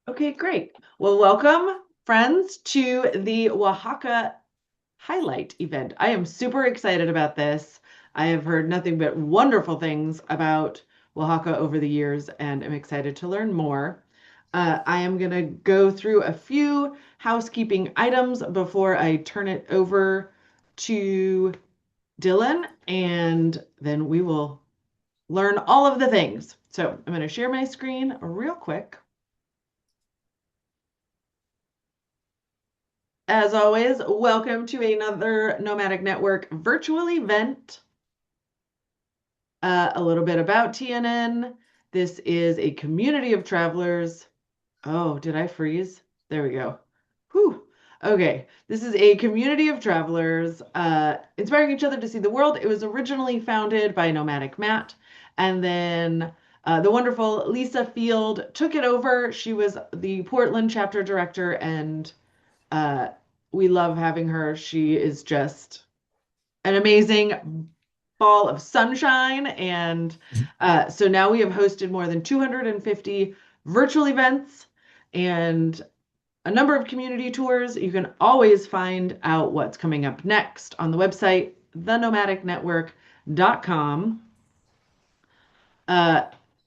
Okay, great. Well, welcome, friends, to the Oaxaca highlight event. I am super excited about this. I have heard nothing but wonderful things about Oaxaca over the years, and I'm excited to learn more. I am going to go through a few housekeeping items before I turn it over to Dylan, and then we will learn all of the things. So I'm going to share my screen real quick. As always, welcome to another Nomadic Network virtual event. A little bit about TNN. This is a community of travelers. Oh, did I freeze? There we go. Whew. Okay, this is a community of travelers inspiring each other to see the world. It was originally founded by Nomadic Matt, and then the wonderful Lisa Field took it over. She was the Portland chapter director, and uh, we love having her. She is just an amazing ball of sunshine. And so now we have hosted more than 250 virtual events and a number of community tours. You can always find out what's coming up next on the website, thenomadicnetwork.com. Uh,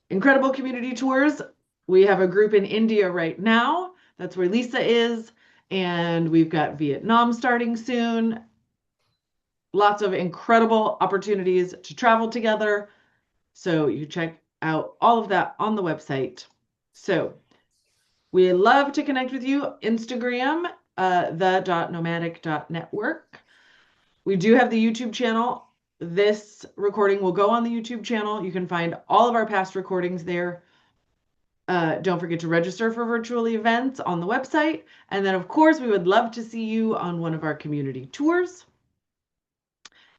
Incredible community tours. We have a group in India right now. That's where Lisa is. And we've got Vietnam starting soon. Lots of incredible opportunities to travel together. So you check out all of that on the website. So we love to connect with you. Instagram, the.nomadic.network. We do have the YouTube channel. This recording will go on the YouTube channel. You can find all of our past recordings there. Don't forget to register for virtual events on the website. And then, of course, we would love to see you on one of our community tours.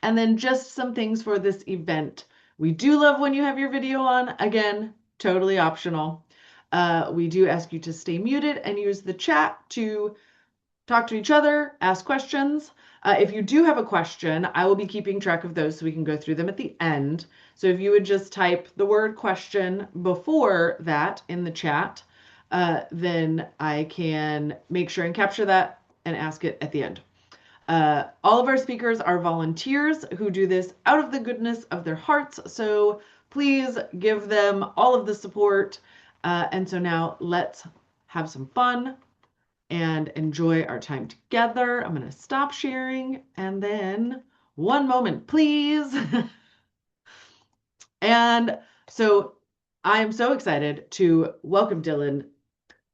And then just some things for this event. We do love when you have your video on. Again, totally optional. We do ask you to stay muted and use the chat to talk to each other, ask questions. If you do have a question, I will be keeping track of those so we can go through them at the end. So if you would just type the word question before that in the chat, then I can make sure and capture that and ask it at the end. All of our speakers are volunteers who do this out of the goodness of their hearts. So please give them all of the support. And so now let's have some fun and enjoy our time together. I'm going to stop sharing and then one moment, please. And so I am so excited to welcome Dylan.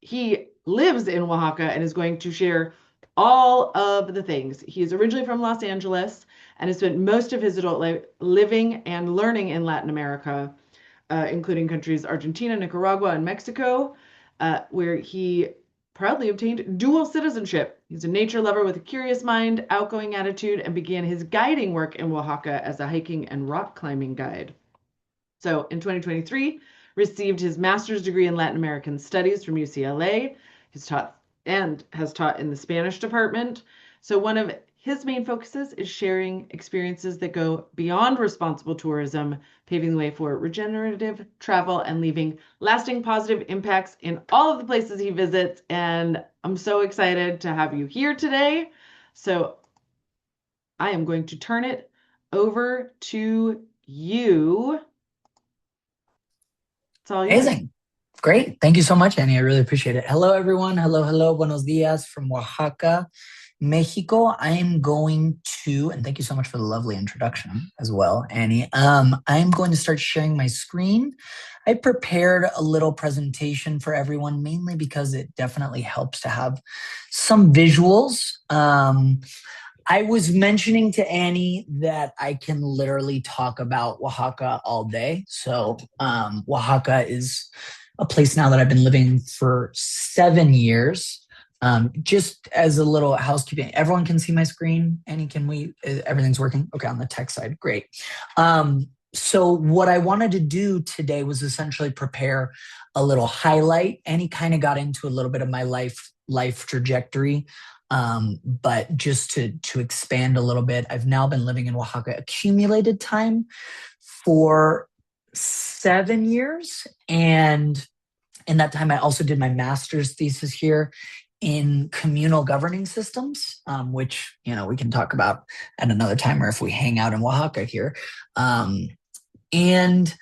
He lives in Oaxaca and is going to share all of the things. He is originally from Los Angeles and has spent most of his adult life living and learning in Latin America, including countries Argentina, Nicaragua, and Mexico, where he proudly obtained dual citizenship. He's a nature lover with a curious mind, outgoing attitude, and began his guiding work in Oaxaca as a hiking and rock climbing guide. So in 2023, received his master's degree in Latin American Studies from UCLA. He's taught and has taught in the Spanish department. So one of his main focuses is sharing experiences that go beyond responsible tourism, paving the way for regenerative travel and leaving lasting positive impacts in all of the places he visits. And I'm so excited to have you here today. So I am going to turn it over to you. It's all yours. Amazing. Great. Thank you so much, Annie. I really appreciate it. Hello, everyone. Hello. Buenos dias from Oaxaca, Mexico. I am going to, and thank you so much for the lovely introduction as well, Annie. I'm going to start sharing my screen. I prepared a little presentation for everyone, mainly because it definitely helps to have some visuals. I was mentioning to Annie that I can literally talk about Oaxaca all day. So Oaxaca is a place now that I've been living for 7 years. Just as a little housekeeping, everyone can see my screen. Annie, can we? Everything's working? Okay, on the tech side, great. So what I wanted to do today was essentially prepare a little highlight. Annie kind of got into a little bit of my life trajectory. But just to expand a little bit, I've now been living in Oaxaca accumulated time for 7 years. And In that time, I also did my master's thesis here in communal governing systems, which, we can talk about at another time or if we hang out in Oaxaca here. And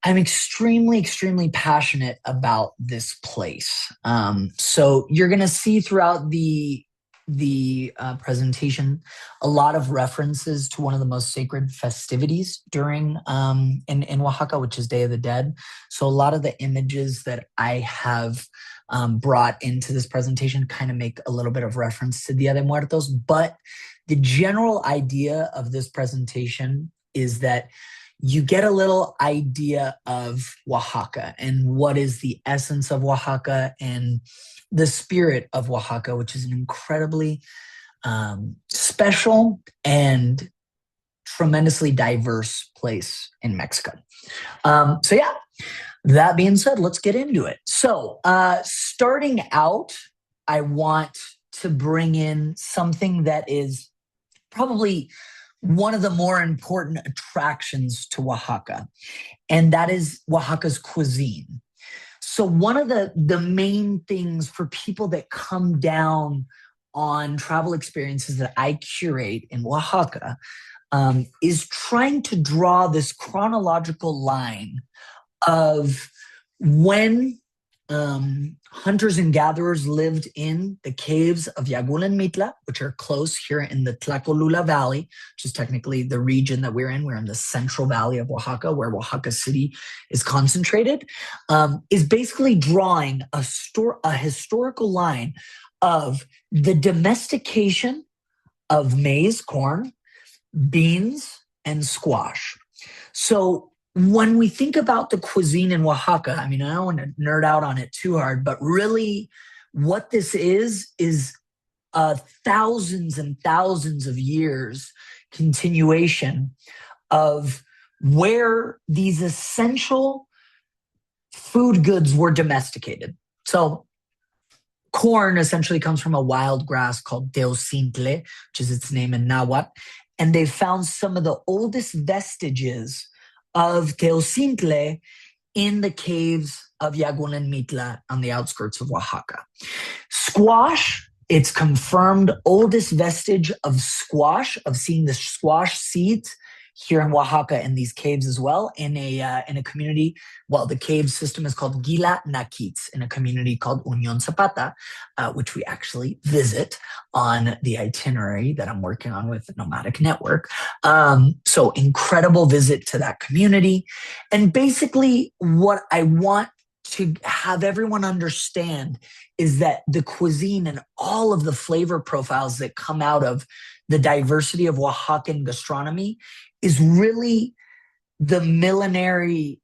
I'm extremely, extremely passionate about this place. So you're going to see throughout the presentation a lot of references to one of the most sacred festivities during in Oaxaca, which is Day of the Dead. So a lot of the images that I have brought into this presentation kind of make a little bit of reference to Dia de Muertos, but the general idea of this presentation is that you get a little idea of Oaxaca and what is the essence of Oaxaca and the spirit of Oaxaca, which is an incredibly special and tremendously diverse place in Mexico. So yeah, that being said, let's get into it. So starting out, I want to bring in something that is probably one of the more important attractions to Oaxaca, and that is Oaxaca's cuisine. So one of the main things for people that come down on travel experiences that I curate in Oaxaca is trying to draw this chronological line of when hunters and gatherers lived in the caves of Yagul and Mitla, which are close here in the Tlacolula Valley, which is technically the region that we're in. We're in the central valley of Oaxaca, where Oaxaca City is concentrated, is basically drawing a historical line of the domestication of maize, corn, beans, and squash. So when we think about the cuisine in Oaxaca, I mean, I don't want to nerd out on it too hard, but really what this is thousands and thousands of years continuation of where these essential food goods were domesticated. So corn essentially comes from a wild grass called teocintle, which is its name in Nahuatl. And they found some of the oldest vestiges of teocintle in the caves of Yagul and Mitla on the outskirts of Oaxaca. Squash, it's confirmed oldest vestige of squash, of seeing the squash seeds here in Oaxaca in these caves as well, in a community. Well, the cave system is called Gila Nakits, in a community called Union Zapata, which we actually visit on the itinerary that I'm working on with Nomadic Network. So incredible visit to that community. And basically what I want to have everyone understand is that the cuisine and all of the flavor profiles that come out of the diversity of Oaxacan gastronomy is really the milenario,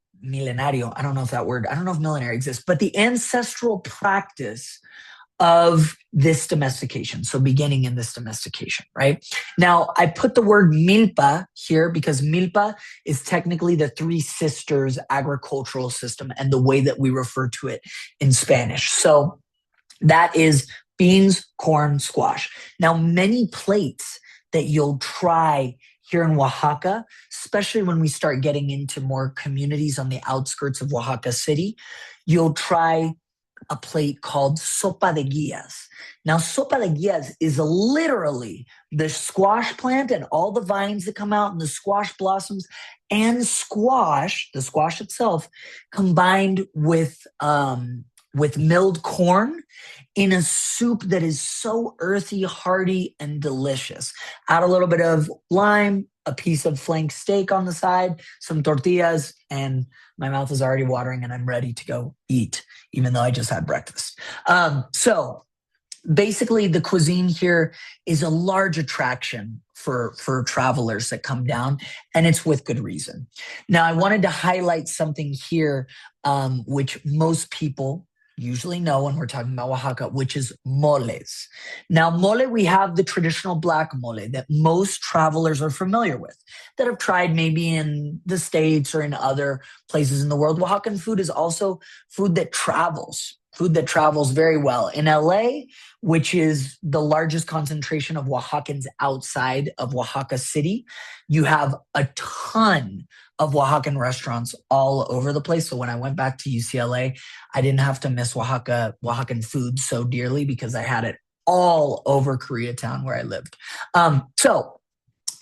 I don't know if that word, I don't know if millenary exists, but the ancestral practice of this domestication. So beginning in this domestication, right? Now, I put the word milpa here because milpa is technically the Three Sisters agricultural system and the way that we refer to it in Spanish. So that is beans, corn, squash. Now, many plates that you'll try here in Oaxaca, especially when we start getting into more communities on the outskirts of Oaxaca City, you'll try a plate called sopa de guías. Now, sopa de guías is literally the squash plant and all the vines that come out and the squash blossoms and squash, the squash itself, combined with milled corn in a soup that is so earthy, hearty, and delicious. Add a little bit of lime, a piece of flank steak on the side, some tortillas, and my mouth is already watering and I'm ready to go eat, even though I just had breakfast. So basically the cuisine here is a large attraction for travelers that come down, and it's with good reason. Now, I wanted to highlight something here, which most people usually know when we're talking about Oaxaca, which is moles. Now, mole, we have the traditional black mole that most travelers are familiar with, that have tried maybe in the States or in other places in the world. Oaxacan food is also food that travels very well. In LA, which is the largest concentration of Oaxacans outside of Oaxaca City, you have a ton of Oaxacan restaurants all over the place. So when I went back to UCLA, I didn't have to miss Oaxacan food so dearly because I had it all over Koreatown where I lived. So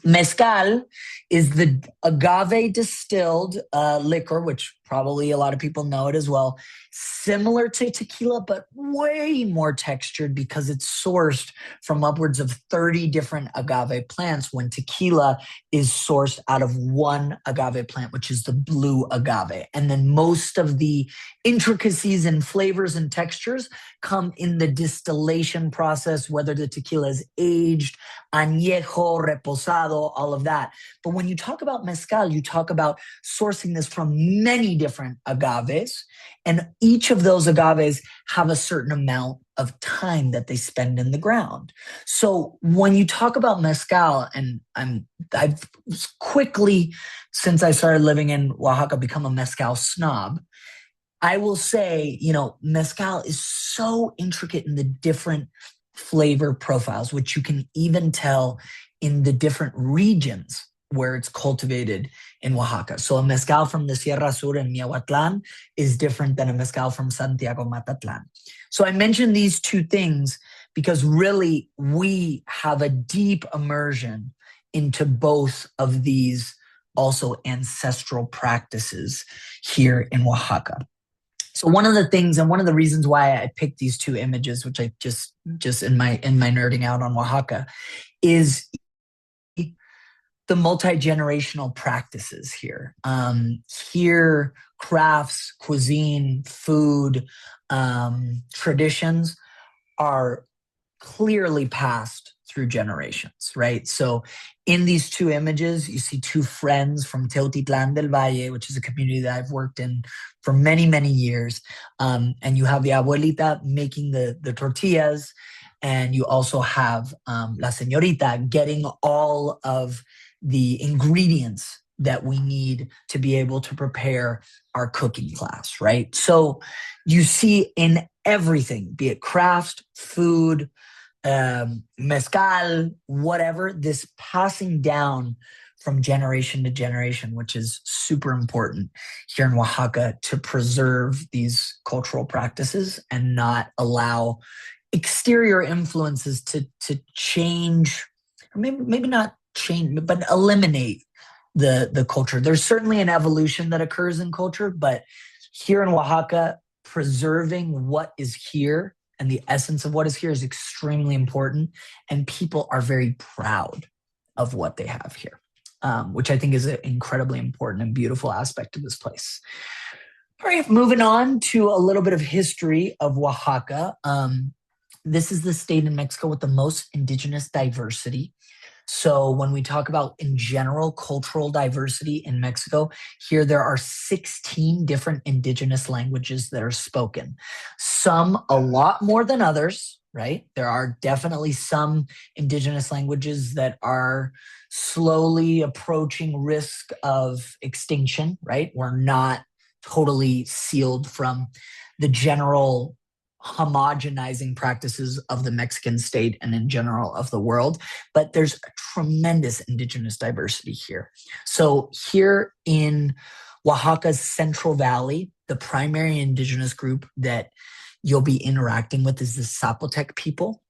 Mezcal is the agave distilled liquor, which probably a lot of people know it as well. Similar to tequila, but way more textured because it's sourced from upwards of 30 different agave plants, when tequila is sourced out of one agave plant, which is the blue agave. And then most of the intricacies and flavors and textures come in the distillation process, whether the tequila is aged, añejo, reposado, all of that. But when you talk about mezcal, you talk about sourcing this from many different agaves, and each of those agaves have a certain amount of time that they spend in the ground. So when you talk about mezcal, and I've quickly, since I started living in Oaxaca, become a mezcal snob. I will say, mezcal is so intricate in the different flavor profiles, which you can even tell in the different regions where it's cultivated in Oaxaca. So a mezcal from the Sierra Sur in Miahuatlan is different than a mezcal from Santiago Matatlan. So I mentioned these two things because really we have a deep immersion into both of these also ancestral practices here in Oaxaca. So one of the things and one of the reasons why I picked these two images, which I just in my nerding out on Oaxaca, is the multi-generational practices here. Here, crafts, cuisine, food, traditions are clearly passed through generations, right? So in these two images, you see two friends from Teotitlan del Valle, which is a community that I've worked in for many, many years. And you have the abuelita making the tortillas, and you also have la señorita getting all of the ingredients that we need to be able to prepare our cooking class, right? So you see in everything, be it craft, food, mezcal, whatever, this passing down from generation to generation, which is super important here in Oaxaca to preserve these cultural practices and not allow exterior influences to change, or maybe not change, but eliminate the culture. There's certainly an evolution that occurs in culture, but here in Oaxaca, preserving what is here and the essence of what is here is extremely important. And people are very proud of what they have here, which I think is an incredibly important and beautiful aspect of this place. All right, moving on to a little bit of history of Oaxaca. This is the state in Mexico with the most indigenous diversity. So when we talk about, in general, cultural diversity in Mexico, here there are 16 different indigenous languages that are spoken. Some a lot more than others, right? There are definitely some indigenous languages that are slowly approaching risk of extinction, right? We're not totally sealed from the general homogenizing practices of the Mexican state and in general of the world, but there's a tremendous indigenous diversity here. So here in Oaxaca's Central Valley, the primary indigenous group that you'll be interacting with is the Zapotec people.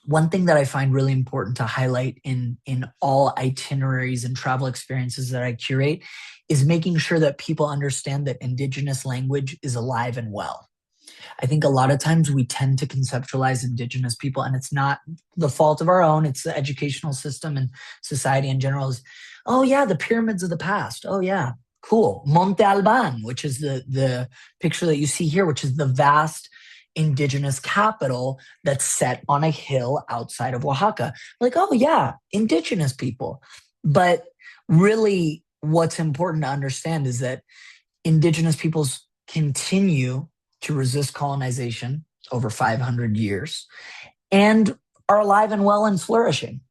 One thing that I find really important to highlight in all itineraries and travel experiences that I curate is making sure that people understand that indigenous language is alive and well. I think a lot of times we tend to conceptualize indigenous people, and it's not the fault of our own. It's the educational system and society in general is, oh yeah, the pyramids of the past. Oh yeah, cool. Monte Alban, which is the picture that you see here, which is the vast indigenous capital that's set on a hill outside of Oaxaca. Like, oh yeah, indigenous people. But really what's important to understand is that indigenous peoples continue to resist colonization over 500 years and are alive and well and flourishing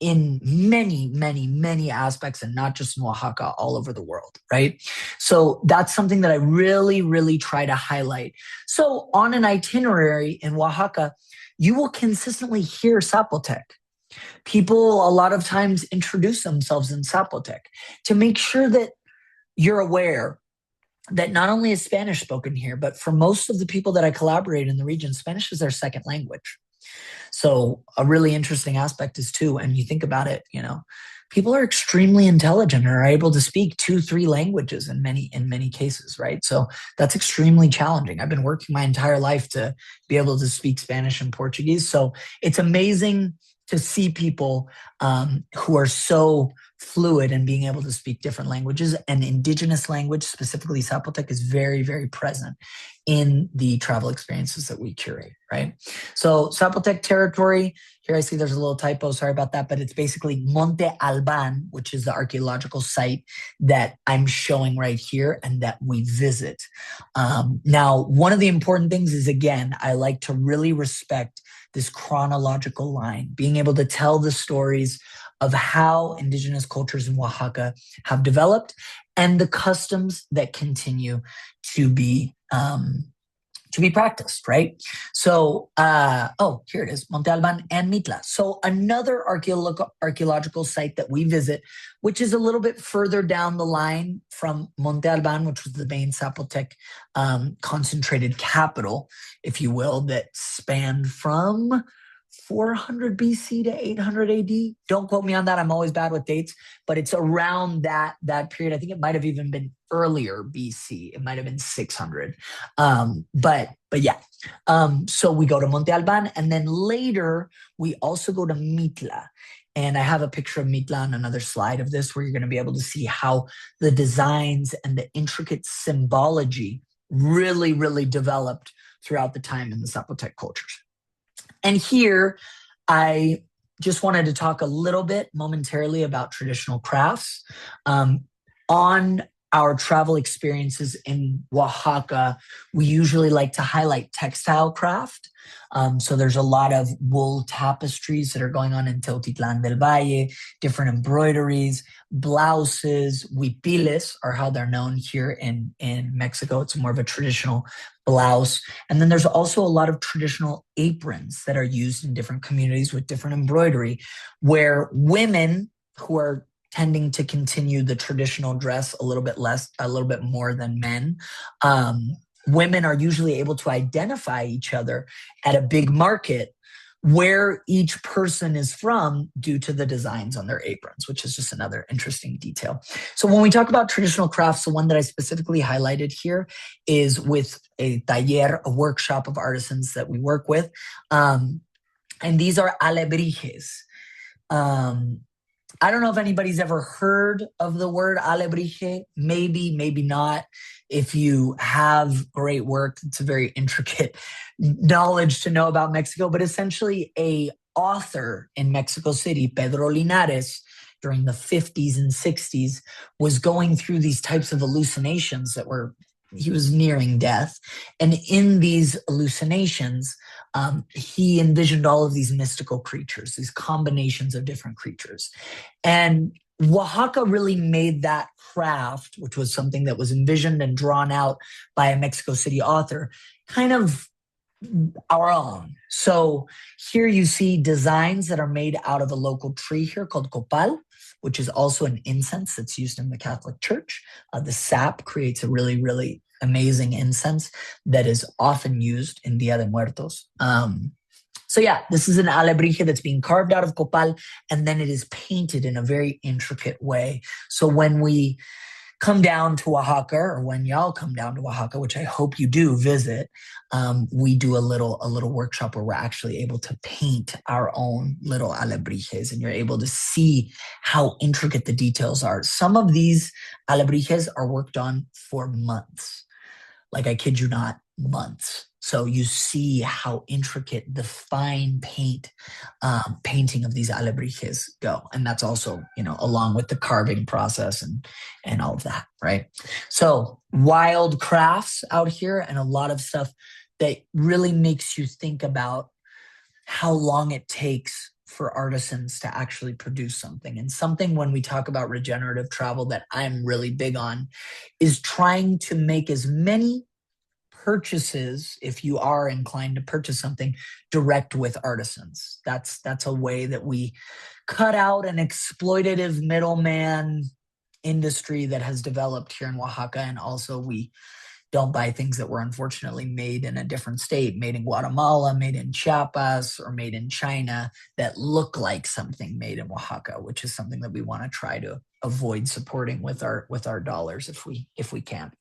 in many, many, many aspects, and not just in Oaxaca, all over the world, right? So that's something that I really, really try to highlight. So on an itinerary in Oaxaca, you will consistently hear Zapotec. People a lot of times introduce themselves in Zapotec to make sure that you're aware that not only is Spanish spoken here, but for most of the people that I collaborate in the region, Spanish is their second language. So a really interesting aspect is too, and you think about it, people are extremely intelligent and are able to speak two, three languages in many cases, right? So that's extremely challenging. I've been working my entire life to be able to speak Spanish and Portuguese. So it's amazing to see people who are so fluid and being able to speak different languages, and indigenous language, specifically Zapotec, is very, very present in the travel experiences that we curate, right? So Zapotec territory, here I see there's a little typo, sorry about that, but it's basically Monte Alban, which is the archaeological site that I'm showing right here and that we visit. Now, one of the important things is, again, I like to really respect this chronological line, being able to tell the stories of how indigenous cultures in Oaxaca have developed and the customs that continue to be practiced, right? So, here it is, Monte Alban and Mitla. So another archaeological site that we visit, which is a little bit further down the line from Monte Alban, which was the main Zapotec concentrated capital, if you will, that spanned from 400 BC to 800 AD. Don't quote me on that. I'm always bad with dates, but it's around that period. I think it might have even been earlier BC. It might have been 600. But yeah. So we go to Monte Alban, and then later we also go to Mitla. And I have a picture of Mitla on another slide of this, where you're going to be able to see how the designs and the intricate symbology really, really developed throughout the time in the Zapotec cultures. And here, I just wanted to talk a little bit momentarily about traditional crafts. On our travel experiences in Oaxaca, we usually like to highlight textile craft. So there's a lot of wool tapestries that are going on in Teotitlán del Valle, different embroideries, blouses, huipiles are how they're known here in Mexico. It's more of a traditional blouse. And then there's also a lot of traditional aprons that are used in different communities with different embroidery, where women who are tending to continue the traditional dress a little bit more than men. Women are usually able to identify each other at a big market where each person is from due to the designs on their aprons, which is just another interesting detail. So when we talk about traditional crafts, the one that I specifically highlighted here is with a taller, a workshop of artisans that we work with. And these are alebrijes. I don't know if anybody's ever heard of the word alebrije. Maybe, maybe not. If you have great work, it's a very intricate knowledge to know about Mexico, but essentially a author in Mexico City, Pedro Linares, during the 50s and 60s, was going through these types of hallucinations he was nearing death. And in these hallucinations, he envisioned all of these mystical creatures, these combinations of different creatures. And Oaxaca really made that craft, which was something that was envisioned and drawn out by a Mexico City author, kind of our own. So here you see designs that are made out of a local tree here called copal, which is also an incense that's used in the Catholic Church. The sap creates a really, really amazing incense that is often used in Dia de Muertos. So yeah, this is an alebrije that's being carved out of copal, and then it is painted in a very intricate way. So when we come down to Oaxaca, or when y'all come down to Oaxaca, which I hope you do visit, we do a little workshop where we're actually able to paint our own little alebrijes, and you're able to see how intricate the details are. Some of these alebrijes are worked on for months. Like, I kid you not, months. So you see how intricate the fine painting of these alebrijes go. And that's also, along with the carving process and all of that, right? So wild crafts out here, and a lot of stuff that really makes you think about how long it takes for artisans to actually produce something. And something, when we talk about regenerative travel, that I'm really big on is trying to make as many purchases, if you are inclined to purchase something, direct with artisans. That's a way that we cut out an exploitative middleman industry that has developed here in Oaxaca. And also, we don't buy things that were unfortunately made in a different state, made in Guatemala, made in Chiapas, or made in China that look like something made in Oaxaca, which is something that we want to try to avoid supporting with our dollars if we can.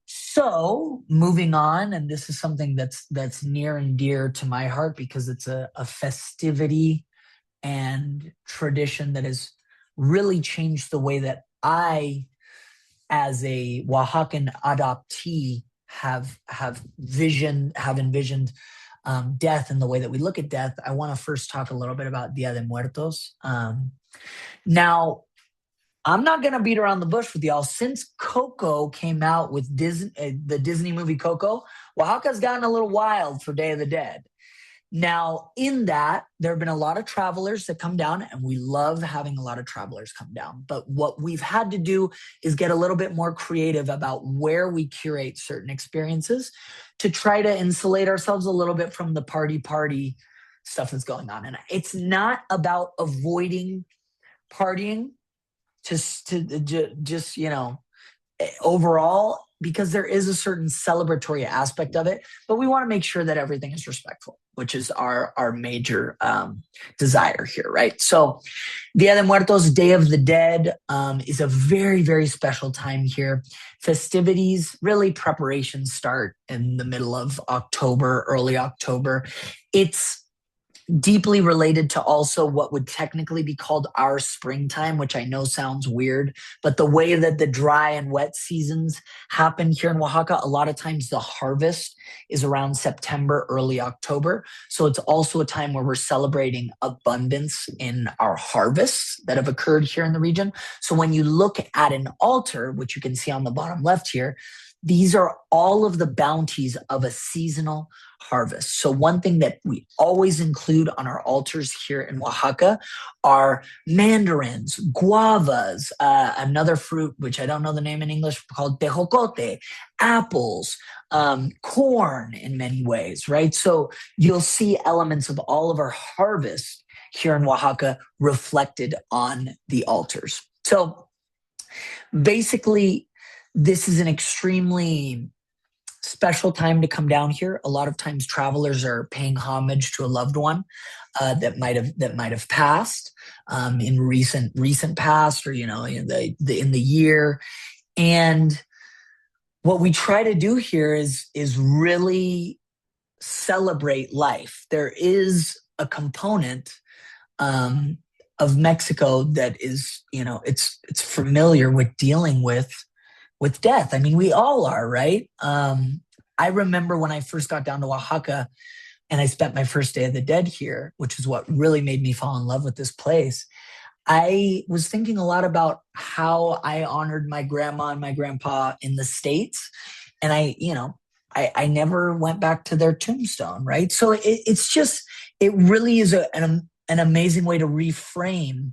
So moving on, and this is something that's near and dear to my heart because it's a festivity and tradition that has really changed the way that I, as a Oaxacan adoptee, have envisioned death and the way that we look at death. I want to first talk a little bit about Dia de Muertos. Now, I'm not going to beat around the bush with y'all. Since Coco came out with the Disney movie Coco, Oaxaca's gotten a little wild for Day of the Dead. Now, in that, there have been a lot of travelers that come down, and we love having a lot of travelers come down. But what we've had to do is get a little bit more creative about where we curate certain experiences to try to insulate ourselves a little bit from the party stuff that's going on. And it's not about avoiding partying, just overall, because there is a certain celebratory aspect of it, but we want to make sure that everything is respectful, which is our major desire here, right? So Dia de Muertos, Day of the Dead, is a very, very special time here. Festivities, really preparations start in the middle of October, early October. It's deeply related to also what would technically be called our springtime, which I know sounds weird, but the way that the dry and wet seasons happen here in Oaxaca, a lot of times the harvest is around September, early October. So it's also a time where we're celebrating abundance in our harvests that have occurred here in the region. So when you look at an altar, which you can see on the bottom left here, these are all of the bounties of a seasonal harvest. So one thing that we always include on our altars here in Oaxaca are mandarins, guavas, another fruit, which I don't know the name in English, called tejocote, apples, corn in many ways, right? So you'll see elements of all of our harvest here in Oaxaca reflected on the altars. So basically, this is an extremely special time to come down here. A lot of times travelers are paying homage to a loved one that might have passed in recent past, or in the year. And what we try to do here is really celebrate life. There is a component of Mexico that is, it's familiar with dealing with death. I mean, we all are, right? I remember when I first got down to Oaxaca and I spent my first Day of the Dead here, which is what really made me fall in love with this place. I was thinking a lot about how I honored my grandma and my grandpa in the States. And I never went back to their tombstone, right? So it really is an amazing way to reframe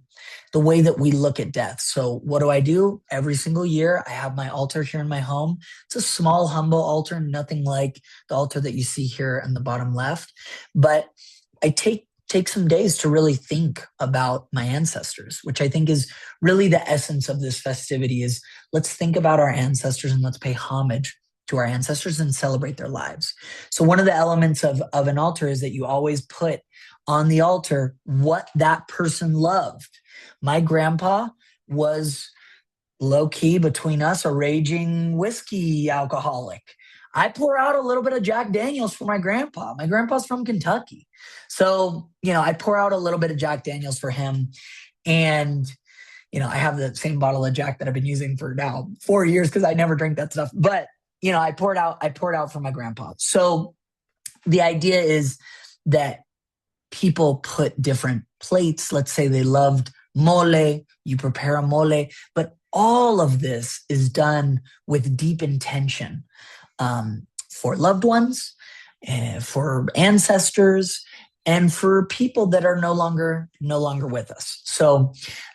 the way that we look at death. So what do? Every single year, I have my altar here in my home. It's a small, humble altar, nothing like the altar that you see here in the bottom left. But I take some days to really think about my ancestors, which I think is really the essence of this festivity. Is let's think about our ancestors and let's pay homage to our ancestors and celebrate their lives. So one of the elements of an altar is that you always put on the altar what that person loved. My grandpa was low-key, between us, a raging whiskey alcoholic. I pour out a little bit of Jack Daniels for my grandpa. My grandpa's from Kentucky. So, I pour out a little bit of Jack Daniels for him. And, I have the same bottle of Jack that I've been using for now 4 years because I never drink that stuff. But, I poured out for my grandpa. So the idea is that people put different plates. Let's say they loved mole, you prepare a mole, but all of this is done with deep intention for loved ones, for ancestors, and for people that are no longer with us. So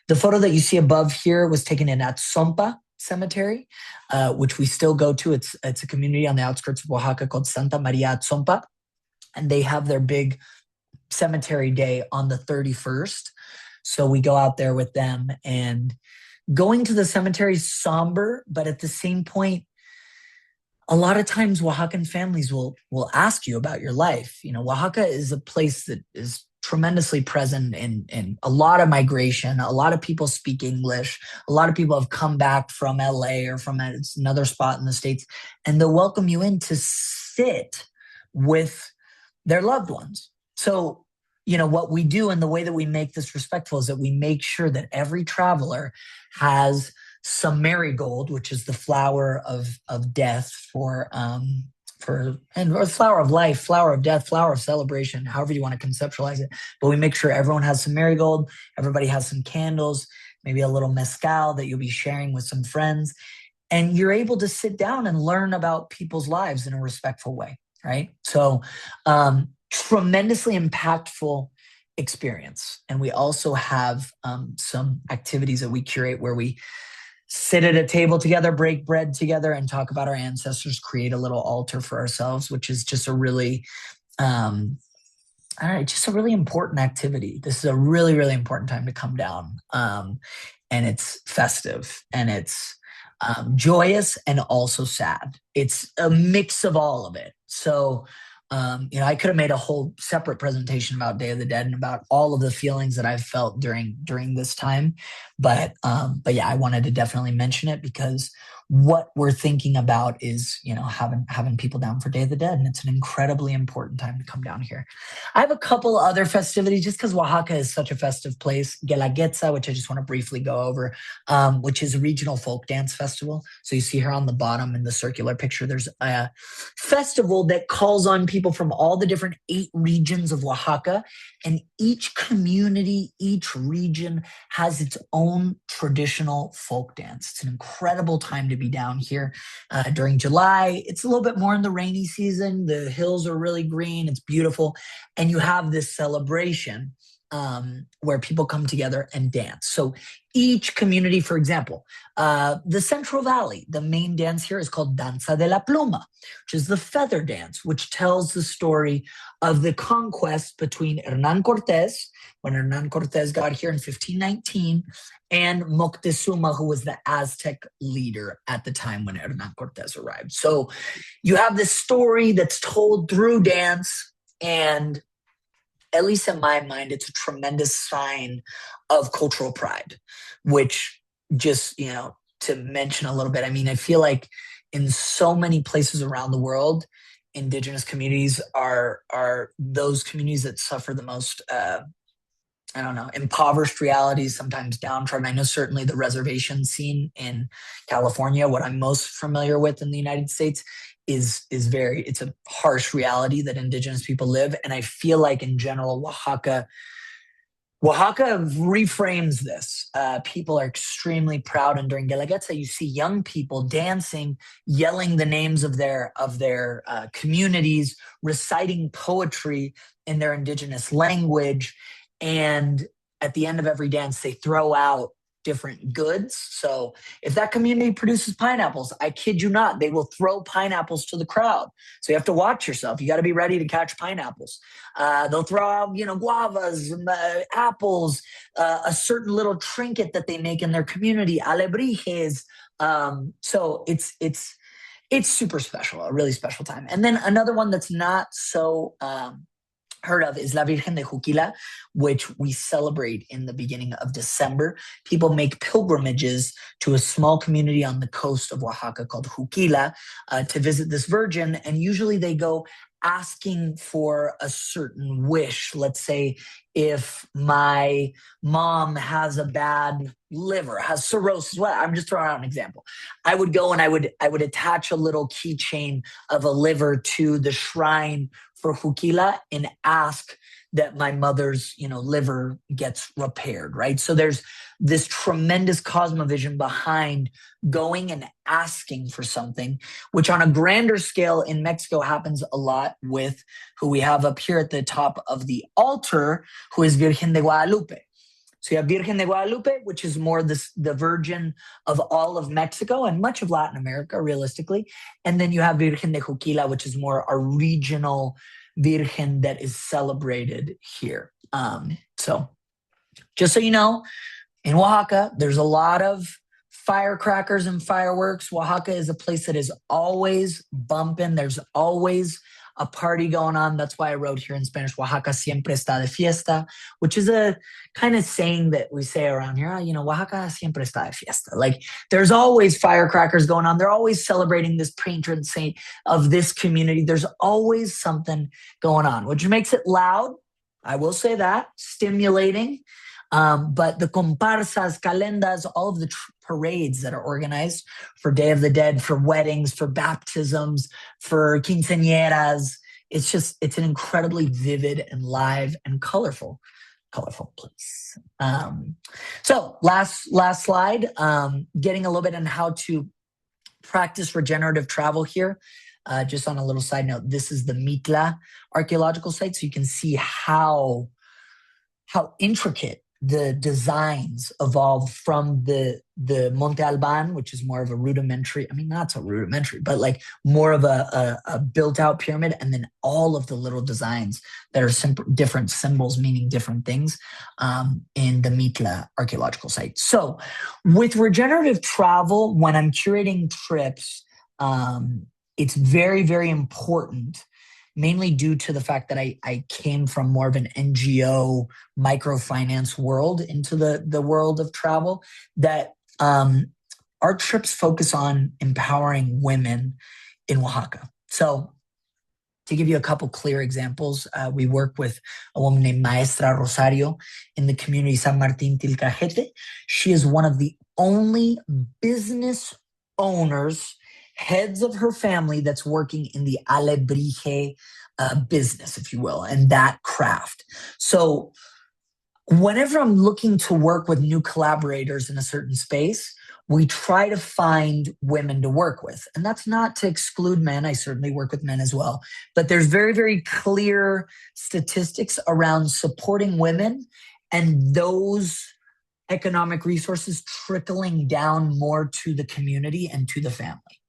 the photo that you see above here was taken in Atzompa Cemetery, which we still go to. It's a community on the outskirts of Oaxaca called Santa Maria Atzompa, and they have their big cemetery day on the 31st. So we go out there with them, and going to the cemetery is somber, but at the same point, a lot of times Oaxacan families will ask you about your life. You know, Oaxaca is a place that is tremendously present in a lot of migration. A lot of people speak English. A lot of people have come back from LA or from another spot in the States, and they'll welcome you in to sit with their loved ones. So, you know, what we do and the way that we make this respectful is that we make sure that every traveler has some marigold, which is the flower of death for and or flower of life, flower of death, flower of celebration, however you want to conceptualize it. But we make sure everyone has some marigold, everybody has some candles, maybe a little mezcal that you'll be sharing with some friends, and you're able to sit down and learn about people's lives in a respectful way, right? So, tremendously impactful experience. And we also have some activities that we curate where we sit at a table together, break bread together, and talk about our ancestors, create a little altar for ourselves, which is just a really, just a really important activity. This is a really, really important time to come down. And it's festive and it's joyous and also sad. It's a mix of all of it. So, you know, I could have made a whole separate presentation about Day of the Dead and about all of the feelings that I've felt during this time, but yeah, I wanted to definitely mention it because what we're thinking about is, you know, having people down for Day of the Dead, and it's an incredibly important time to come down here. I have a couple other festivities just because Oaxaca is such a festive place. Guelaguetza, which I just want to briefly go over, which is a regional folk dance festival. So you see here on the bottom in the circular picture, there's a festival that calls on people from all the different 8 regions of Oaxaca. And each community, each region has its own traditional folk dance. It's an incredible time to be down here during July. It's a little bit more in the rainy season. The hills are really green. It's beautiful. And you have this celebration where people come together and dance. So each community, for example, the Central Valley, the main dance here is called Danza de la Pluma, which is the feather dance, which tells the story of the conquest between Hernan Cortez, when Hernan Cortez got here in 1519, and Moctezuma, who was the Aztec leader at the time when Hernan Cortez arrived. So you have this story that's told through dance, and at least in my mind, it's a tremendous sign of cultural pride, which just, you know, to mention a little bit, I mean, I feel like in so many places around the world, indigenous communities are those communities that suffer the most, I don't know, impoverished realities, sometimes downtrodden. I know certainly the reservation scene in California, what I'm most familiar with in the United States, is very, it's a harsh reality that indigenous people live. And I feel like in general, Oaxaca reframes this. People are extremely proud, and during Guelaguetza, you see young people dancing, yelling the names of their communities, reciting poetry in their indigenous language, and at the end of every dance, they throw out different goods. So if that community produces pineapples, I kid you not, they will throw pineapples to the crowd. So you have to watch yourself. You got to be ready to catch pineapples. They'll throw out, you know, guavas, apples, a certain little trinket that they make in their community, alebrijes. So it's super special, a really special time. And then another one that's not so heard of is La Virgen de Juquila, which we celebrate in the beginning of December. People make pilgrimages to a small community on the coast of Oaxaca called Juquila to visit this virgin, and usually they go asking for a certain wish. Let's say if my mom has a bad liver, has cirrhosis, well, I'm just throwing out an example. I would go and I would attach a little keychain of a liver to the shrine for Juquila and ask that my mother's, you know, liver gets repaired, right? So there's this tremendous cosmovision behind going and asking for something, which on a grander scale in Mexico happens a lot with who we have up here at the top of the altar, who is Virgen de Guadalupe. So you have Virgen de Guadalupe, which is more the virgin of all of Mexico and much of Latin America, realistically. And then you have Virgen de Juquila, which is more a regional Virgen that is celebrated here. So Just so you know, in Oaxaca, there's a lot of firecrackers and fireworks. Oaxaca is a place that is always bumping. There's always a party going on. That's why I wrote here in Spanish, Oaxaca siempre está de fiesta, which is a kind of saying that we say around here, Oaxaca siempre está de fiesta. Like there's always firecrackers going on. They're always celebrating this patron saint of this community. There's always something going on, which makes it loud. I will say that, stimulating. But the comparsas, calendas, all of the parades that are organized for Day of the Dead, for weddings, for baptisms, for quinceañeras, it's an incredibly vivid and live and colorful place. So last slide, getting a little bit on how to practice regenerative travel here. Just on a little side note, this is the Mitla archaeological site, so you can see how intricate the designs evolved from the Monte Alban, which is more of a rudimentary, not so rudimentary, but like more of a built out pyramid, and then all of the little designs that are different symbols meaning different things in the Mitla archaeological site. So with regenerative travel, when I'm curating trips, it's very, very important, mainly due to the fact that I came from more of an NGO microfinance world into the world of travel, that our trips focus on empowering women in Oaxaca. So to give you a couple clear examples, we work with a woman named Maestra Rosario in the community San Martin Tilcajete. She is one of the only business owners, heads of her family, that's working in the alebrije business, if you will, and that craft. So whenever I'm looking to work with new collaborators in a certain space, we try to find women to work with. And that's not to exclude men. I certainly work with men as well. But there's very, very clear statistics around supporting women and those economic resources trickling down more to the community and to the family.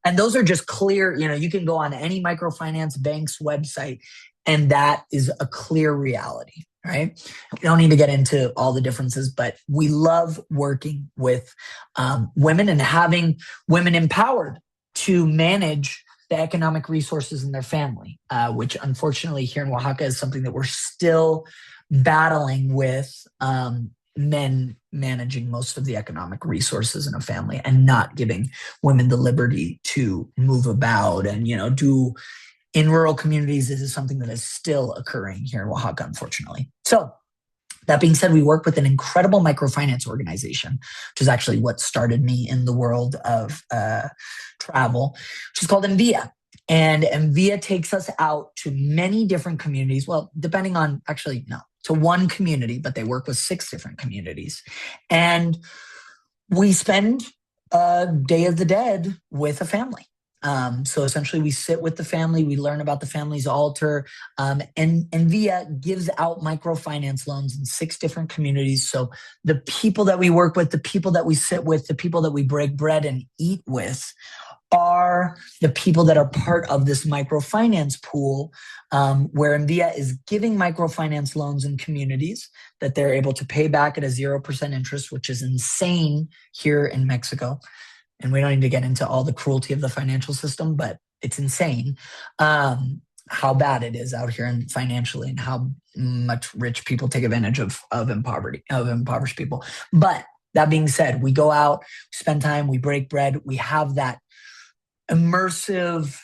And those are just clear, you can go on any microfinance bank's website, and that is a clear reality, right? We don't need to get into all the differences, but we love working with women and having women empowered to manage the economic resources in their family, which unfortunately here in Oaxaca is something that we're still battling with, men managing most of the economic resources in a family and not giving women the liberty to move about and, do in rural communities. This is something that is still occurring here in Oaxaca, unfortunately. So that being said, we work with an incredible microfinance organization, which is actually what started me in the world of travel, which is called Envia. And Envia takes us out to many different communities. Well, depending on, actually, no, to one community, but they work with 6 different communities. And we spend Day of the Dead with a family. So essentially we sit with the family, we learn about the family's altar, and Envia gives out microfinance loans in 6 different communities. So the people that we work with, the people that we sit with, the people that we break bread and eat with are the people that are part of this microfinance pool, where Envia is giving microfinance loans in communities that they're able to pay back at a 0% interest, which is insane here in Mexico. And we don't need to get into all the cruelty of the financial system, but it's insane how bad it is out here and financially, and how much rich people take advantage of impoverished people. But that being said, we go out, spend time, we break bread, we have that immersive,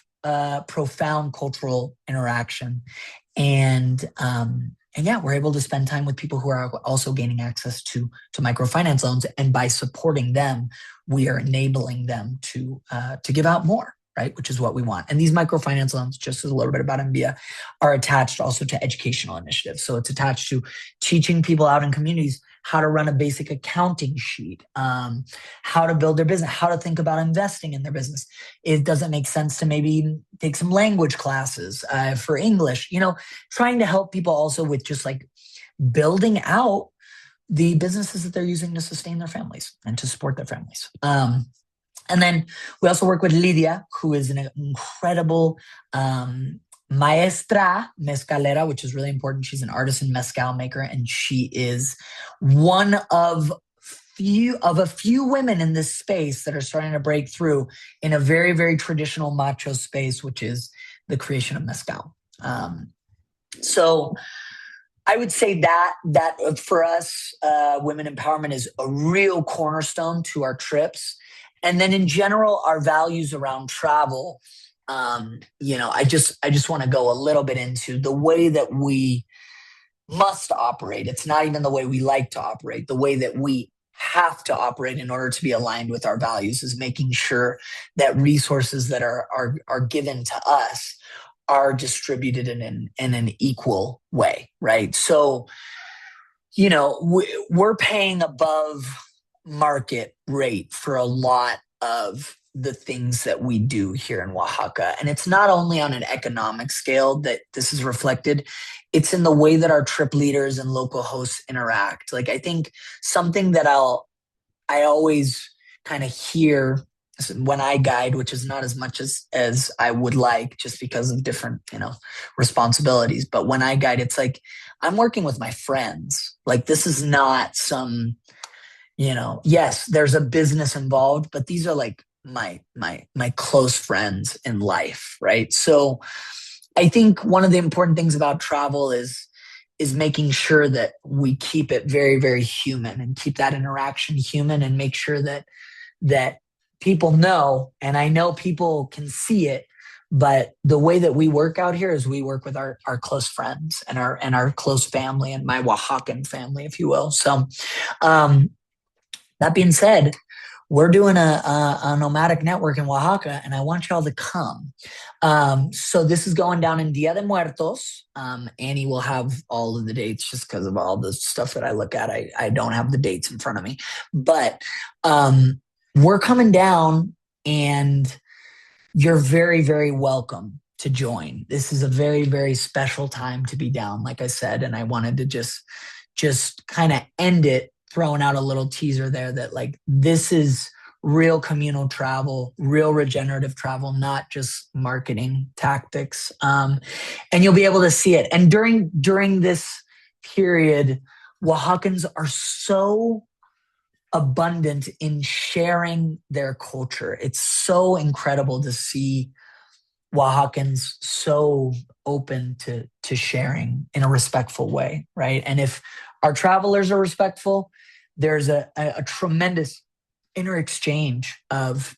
profound cultural interaction. And yeah, we're able to spend time with people who are also gaining access to microfinance loans. And by supporting them, we are enabling them to give out more, right? Which is what we want. And these microfinance loans, just as a little bit about MBA, are attached also to educational initiatives. So it's attached to teaching people out in communities how to run a basic accounting sheet, how to build their business, how to think about investing in their business. It doesn't make sense to maybe take some language classes for English, trying to help people also with just like building out the businesses that they're using to sustain their families and to support their families. And then we also work with Lydia, who is an incredible maestra mezcalera, which is really important. She's an artisan mezcal maker, and she is one of a few women in this space that are starting to break through in a very, very traditional macho space, which is the creation of mezcal. So I would say that for us, women empowerment is a real cornerstone to our trips, and then in general, our values around travel. I just want to go a little bit into the way that we must operate. It's not even the way we like to operate. The way that we have to operate in order to be aligned with our values is making sure that resources that are given to us are distributed in an equal way, right? So, we're paying above market rate for a lot of the things that we do here in Oaxaca. And it's not only on an economic scale that this is reflected, it's in the way that our trip leaders and local hosts interact. Like, I think something that I always kind of hear when I guide, which is not as much as I would like, just because of different, responsibilities. But when I guide, it's like I'm working with my friends. Like, this is not some, yes, there's a business involved, but these are like my close friends in life, right? So I think one of the important things about travel is making sure that we keep it very, very human and keep that interaction human, and make sure that people know, and I know people can see it, but the way that we work out here is we work with our close friends and our close family, and my Oaxacan family, if you will. So um, that being said, we're doing a nomadic network in Oaxaca, and I want y'all to come. So this is going down in Dia de Muertos. Annie will have all of the dates just because of all the stuff that I look at. I don't have the dates in front of me, but we're coming down, and you're very, very welcome to join. This is a very, very special time to be down, like I said, and I wanted to just kind of end it throwing out a little teaser there that, like, this is real communal travel, real regenerative travel, not just marketing tactics. And you'll be able to see it. And during this period, Oaxacans are so abundant in sharing their culture. It's so incredible to see Oaxacans so open to sharing in a respectful way, right? And if our travelers are respectful, there's a tremendous inner exchange of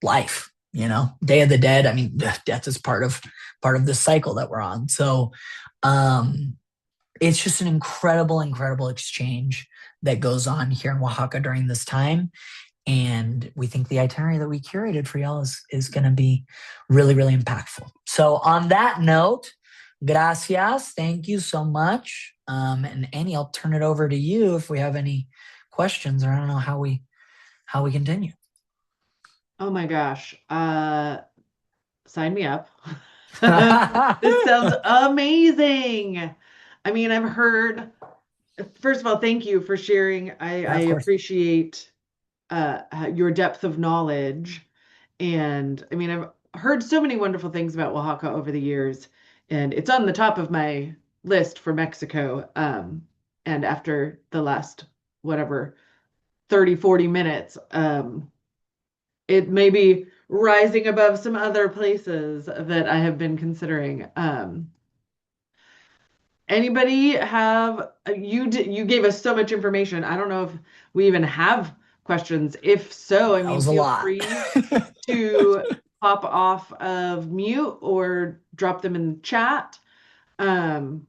life. Day of the Dead. I mean, death is part of the cycle that we're on. So it's just an incredible, incredible exchange that goes on here in Oaxaca during this time. And we think the itinerary that we curated for y'all is going to be really, really impactful. So on that note, gracias. Thank you so much. And Annie, I'll turn it over to you if we have any questions, or I don't know how we continue. Oh my gosh. Sign me up. This sounds amazing. I mean, I've heard, first of all, thank you for sharing. I Of course. appreciate your depth of knowledge. And I mean, I've heard so many wonderful things about Oaxaca over the years, and it's on the top of my list for Mexico. And after the last, whatever, 30, 40 minutes, it may be rising above some other places that I have been considering. Anybody have you gave us so much information. I don't know if we even have questions. If so, I That mean, was a feel lot. free to pop off of mute or drop them in the chat. Um,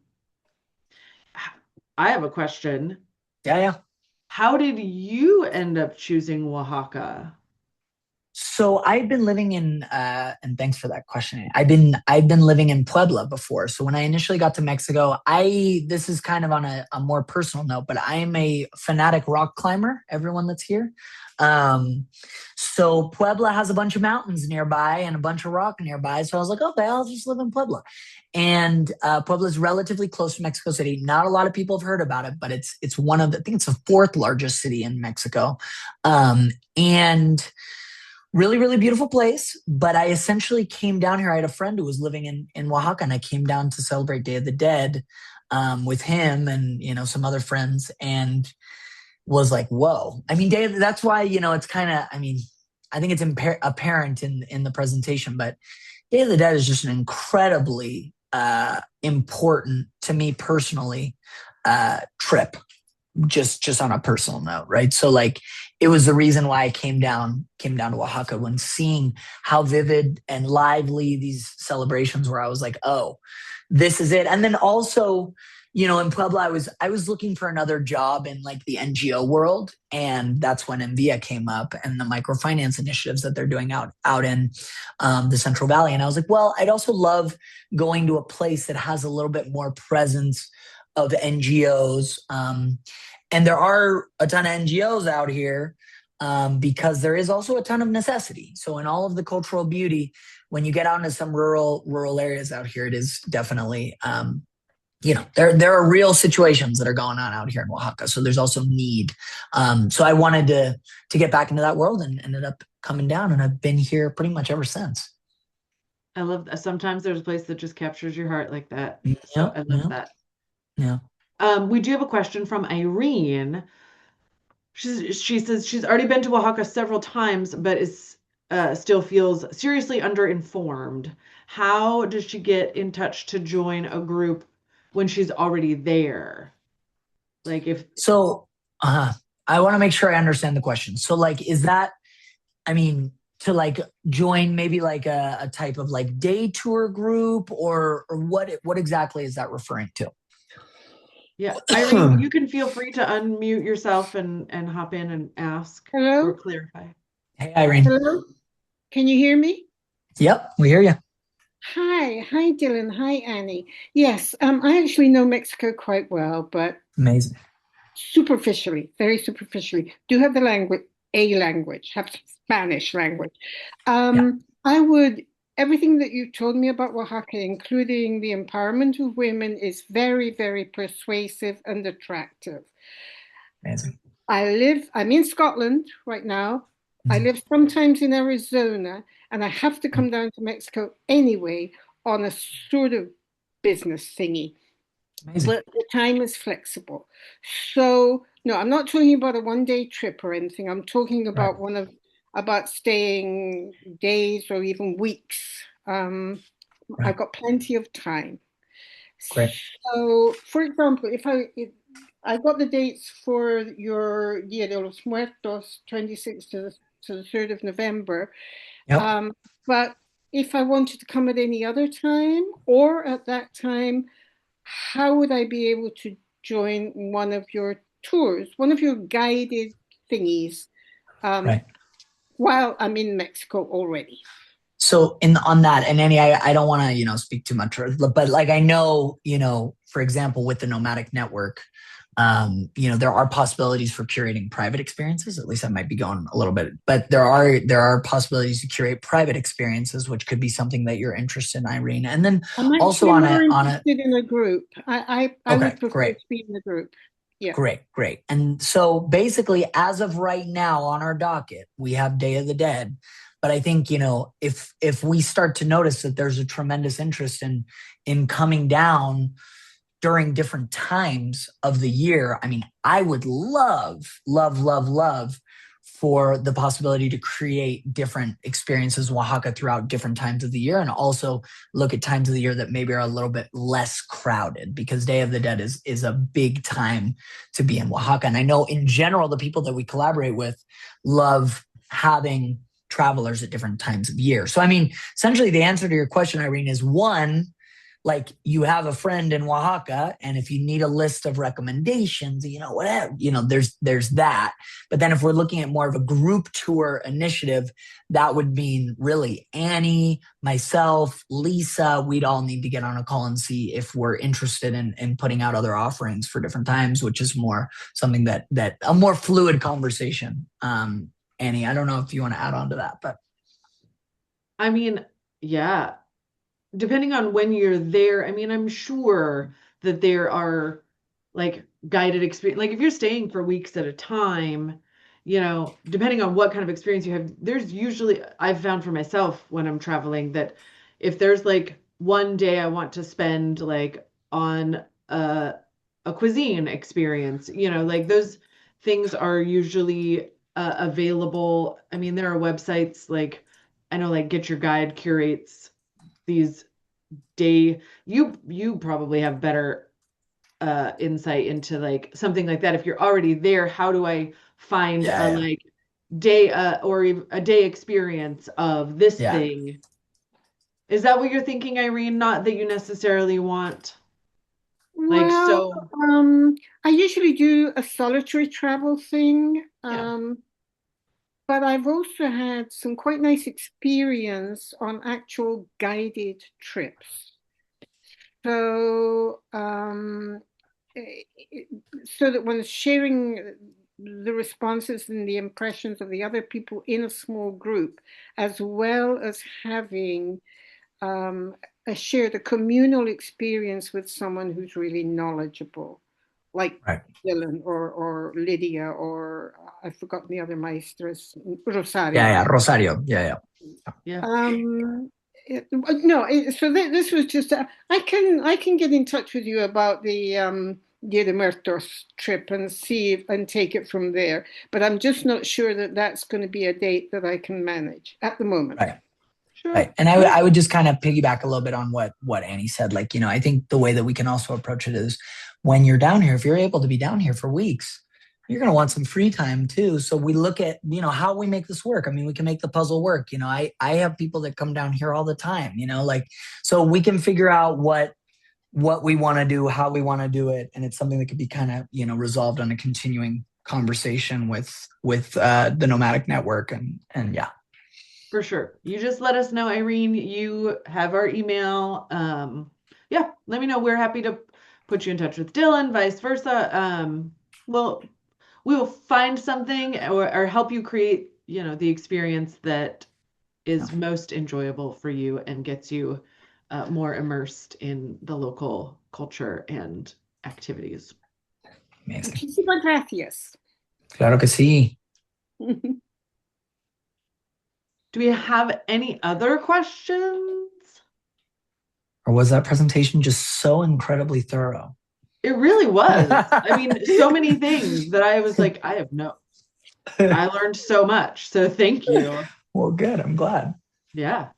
I have a question. Yeah, yeah. How did you end up choosing Oaxaca? So I've been living in and thanks for that question. I've been living in Puebla before. So when I initially got to Mexico, I this is kind of on a more personal note, but I am a fanatic rock climber, everyone that's here. Um, so Puebla has a bunch of mountains nearby and a bunch of rock nearby. So I was like, okay, I'll just live in Puebla. And Puebla is relatively close to Mexico City. Not a lot of people have heard about it, but it's one of I think it's the fourth largest city in Mexico. And really, really beautiful place. But I essentially came down here. I had a friend who was living in Oaxaca, and I came down to celebrate Day of the Dead with him and some other friends, and was like, whoa. I mean, Dave, that's why, it's kind of, I mean, I think it's apparent in the presentation, but Day of the Dead is just an incredibly important to me personally trip, just on a personal note, right? So like it was the reason why I came down to Oaxaca when seeing how vivid and lively these celebrations were. I was like, oh, this is it. And then also, in Puebla, I was looking for another job in like the NGO world, and that's when Envia came up and the microfinance initiatives that they're doing out in the Central Valley. And I was like, well, I'd also love going to a place that has a little bit more presence of NGOs. And there are a ton of NGOs out here because there is also a ton of necessity. So in all of the cultural beauty, when you get out into some rural areas out here, it is definitely there are real situations that are going on out here in Oaxaca. So there's also need. So I wanted to get back into that world and ended up coming down, and I've been here pretty much ever since. I love that. Sometimes there's a place that just captures your heart like that. So Yeah, I love yeah, that. yeah. We do have a question from Irene. She says she's already been to Oaxaca several times, but is still feels seriously underinformed. How does she get in touch to join a group when she's already there? Like if So I want to make sure I understand the question. So like, is that, I mean, to like join maybe like a type of like day tour group, or what exactly is that referring to? Yeah, Irene, you can feel free to unmute yourself and hop in and ask or Hello? clarify. Hey, Irene. Hello? Can you hear me? Yep, we hear you. Hi, Dylan. Hi, Annie. Yes, I actually know Mexico quite well, but Amazing. superficially, very superficially. Do have the language, a language, have Spanish language. Yeah, I would, everything that you told me about Oaxaca, including the empowerment of women, is very, very persuasive and attractive. amazing. I'm in Scotland right now. I Mhm. live sometimes in Arizona, and I have to come down to Mexico anyway on a sort of business thingy. Amazing. But the time is flexible. So, no, I'm not talking about a one-day trip or anything. I'm talking Right, about staying days or even weeks. right. I've got plenty of time. Great. So, for example, if I got the dates for your Dia de los Muertos, 26th to the 3rd of November. Yep. Um, but if I wanted to come at any other time or at that time, how would I be able to join one of your tours, one of your guided thingies, um, Right. while I'm in Mexico already? So in on that, and Annie, I don't want to speak too much, but like I know for example with the Nomadic Network, there are possibilities for curating private experiences. At least I might be going a little bit, but there are possibilities to curate private experiences, which could be something that you're interested in, Irene. And then I'm also actually on more a interested in a group. I okay, would prefer great. to be in a group. Yeah. Great. And so basically, as of right now on our docket, we have Day of the Dead. But I think, if we start to notice that there's a tremendous interest in coming down during different times of the year, I mean, I would love for the possibility to create different experiences in Oaxaca throughout different times of the year, and also look at times of the year that maybe are a little bit less crowded, because Day of the Dead is a big time to be in Oaxaca. And I know in general the people that we collaborate with love having travelers at different times of year. So I mean, essentially the answer to your question, Irene, is one, like you have a friend in Oaxaca, and if you need a list of recommendations, whatever, there's that. But then if we're looking at more of a group tour initiative, that would mean really Annie, myself, Lisa, we'd all need to get on a call and see if we're interested in putting out other offerings for different times, which is more something that a more fluid conversation. Annie, I don't know if you want to add on to that, but I mean, yeah, depending on when you're there, I mean, I'm sure that there are like guided experience. Like if you're staying for weeks at a time, depending on what kind of experience you have, there's usually, I've found for myself when I'm traveling that if there's like one day I want to spend like on a cuisine experience, like those things are usually available. I mean, there are websites like I know like Get Your Guide curates these you probably have better insight into like something like that. If you're already there, how do I find Yeah, a yeah, like day a day experience of this yeah. thing? Is that what you're thinking, Irene? Not that you necessarily want like Well, so I usually do a solitary travel thing, yeah. but I've also had some quite nice experience on actual guided trips. So, eh, so that when sharing the responses and the impressions of the other people in a small group, as well as having um, shared a communal experience with someone who's really knowledgeable, like Right. Dylan or Lydia or I've forgotten the other maestras, Yeah, Rosario. yeah. Rosario. Yeah, yeah. Yeah. Um, no, so this was just I can get in touch with you about the Dia de Muertos trip and see and take it from there. But I'm just not sure that that's going to be a date that I can manage at the moment. Right. Sure. Right. And I would Yeah. I would just kind of piggyback a little bit on what Annie said. Like, I think the way that we can also approach it is when you're down here, if you're able to be down here for weeks, you're going to want some free time too. So we look at, how we make this work. I mean, we can make the puzzle work. I have people that come down here all the time, like, so we can figure out what we want to do, how we want to do it. And it's something that could be kind of, resolved on a continuing conversation with the nomadic network. And yeah. For sure. You just let us know, Irene. You have our email. Yeah, let me know. We're happy to put you in touch with Dylan, vice versa. Well, we will find something or help you create, the experience that is most enjoyable for you and gets you more immersed in the local culture and activities. Amazing. Muchísimas gracias. Claro que sí. Do we have any other questions? Or was that presentation just so incredibly thorough? It really was. I mean, so many things that I was like, I learned so much. So thank you. Well, good. I'm glad. Yeah.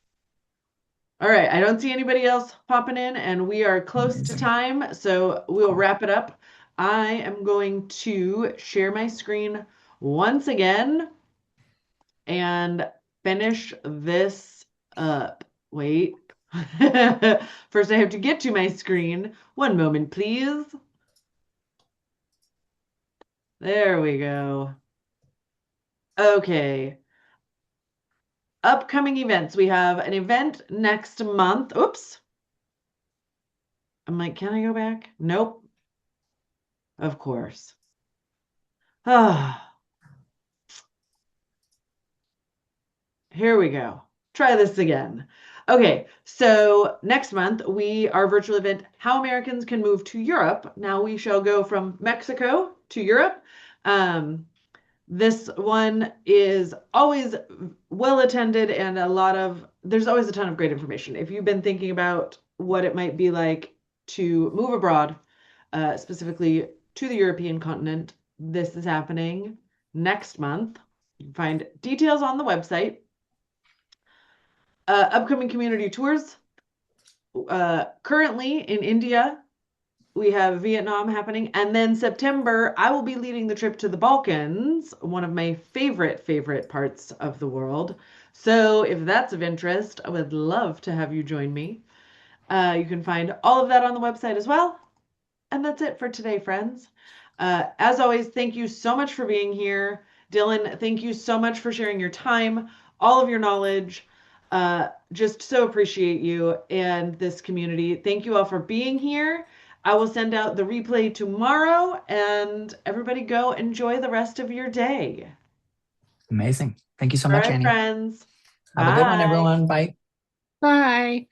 All right. I don't see anybody else popping in, and we are close to Amazing. time. So we'll Cool. wrap it up. I am going to share my screen once again and finish this up. Wait. First, I have to get to my screen. One moment, please. There we go. Okay. Upcoming events. We have an event next month. Oops. I'm like, can I go back? Nope. Of course. Ah, here we go. Try this again. Okay, so next month our virtual event, How Americans Can Move to Europe. Now we shall go from Mexico to Europe. Um, This one is always well attended and there's always a ton of great information. If you've been thinking about what it might be like to move abroad, specifically to the European continent, this is happening next month. You can find details on the website. Upcoming community tours. Currently in India, we have Vietnam happening. And then September, I will be leading the trip to the Balkans, one of my favorite parts of the world. So if that's of interest, I would love to have you join me. You can find all of that on the website as well. And that's it for today, friends. As always, thank you so much for being here. Dylan, thank you so much for sharing your time, all of your knowledge. Just so appreciate you and this community. Thank you all for being here. I will send out the replay tomorrow, and everybody go enjoy the rest of your day. Amazing. Thank you so All much, right, Annie. friends. Have a good one, Bye. everyone. Bye. Bye.